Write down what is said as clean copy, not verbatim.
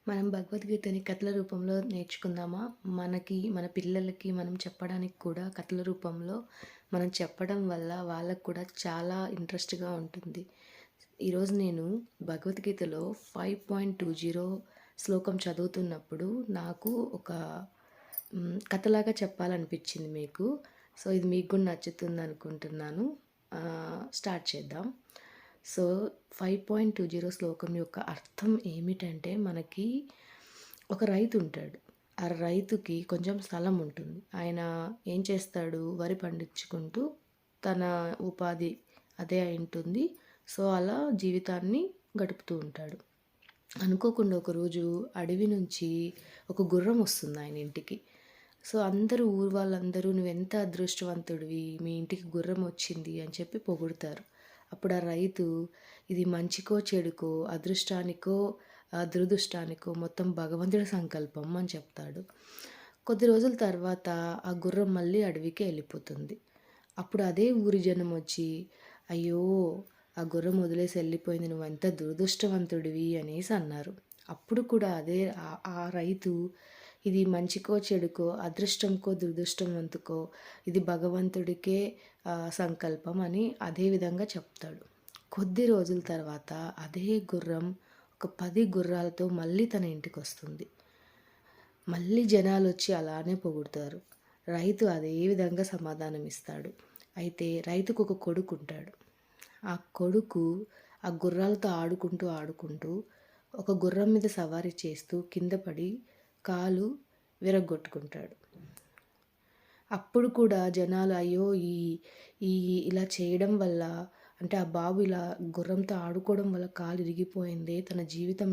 మనం భగవద్గీతని కథల రూపంలో నేర్చుకుందామా? మన పిల్లలకి మనం చెప్పడానికి కూడా కథల రూపంలో మనం చెప్పడం వల్ల వాళ్ళకి కూడా చాలా ఇంట్రెస్ట్‌గా ఉంటుంది. ఈరోజు నేను భగవద్గీతలో 5.20 శ్లోకం చదువుతున్నప్పుడు నాకు ఒక కథలాగా చెప్పాలనిపించింది మీకు. సో, ఇది మీకు కూడా నచ్చుతుందనుకుంటున్నాను. స్టార్ట్ చేద్దాం. సో, 5.20 శ్లోకం యొక్క అర్థం ఏమిటంటే, మనకి ఒక రైతు ఉంటాడు. ఆ రైతుకి కొంచెం స్థలం ఉంటుంది. ఆయన ఏం చేస్తాడు, వరి పండించుకుంటూ తన ఉపాధి అదే అయుంటుంది. సో, అలా జీవితాన్ని గడుపుతూ ఉంటాడు. అనుకోకుండా ఒకరోజు అడవి నుంచి ఒక గుర్రం వస్తుంది ఆయన ఇంటికి. సో, ఊరు వాళ్ళందరూ "నువ్వెంత అదృష్టవంతుడివి, మీ ఇంటికి గుర్రం వచ్చింది" అని చెప్పి పొగుడుతారు. అప్పుడు ఆ రైతు, ఇది మంచికో, చెడుకో, అదృష్టానికో, దురదృష్టానికో మొత్తం భగవంతుడి సంకల్పం అని చెప్తాడు. కొద్ది రోజుల తర్వాత ఆ గుర్రం మళ్ళీ అడవికి వెళ్ళిపోతుంది. అప్పుడు అదే ఊరి జనం వచ్చి, "అయ్యో! ఆ గుర్రం వదిలేసి వెళ్ళిపోయింది. నువ్వెంత దురదృష్టవంతుడివి" అనేసి అన్నారు. అప్పుడు కూడా అదే ఆ రైతు, ఇది మంచికో, చెడుకో, అదృష్టంకో, దురదృష్టవంతుకో, ఇది భగవంతుడికే సంకల్పం అని అదే విధంగా చెప్తాడు. కొద్ది రోజుల తర్వాత అదే గుర్రం ఒక 10 గుర్రాలతో మళ్ళీ తన ఇంటికొస్తుంది. మళ్ళీ జనాలొచ్చి అలానే పొగుడుతారు. రైతు అదే విధంగా సమాధానం ఇస్తాడు. అయితే రైతుకు ఒక కొడుకుంటాడు. ఆ కొడుకు ఆ గుర్రాలతో ఆడుకుంటూ ఒక గుర్రం మీద సవారీ చేస్తూ కింద పడి కాలు విరగ్గొట్టుకుంటాడు. అప్పుడు కూడా జనాలు, అయ్యో! ఈ ఈ ఇలా చేయడం వల్ల, అంటే ఆ బాబు ఇలా గుర్రంతో ఆడుకోవడం వల్ల కాలు ఇరిగిపోయిందే, తన జీవితం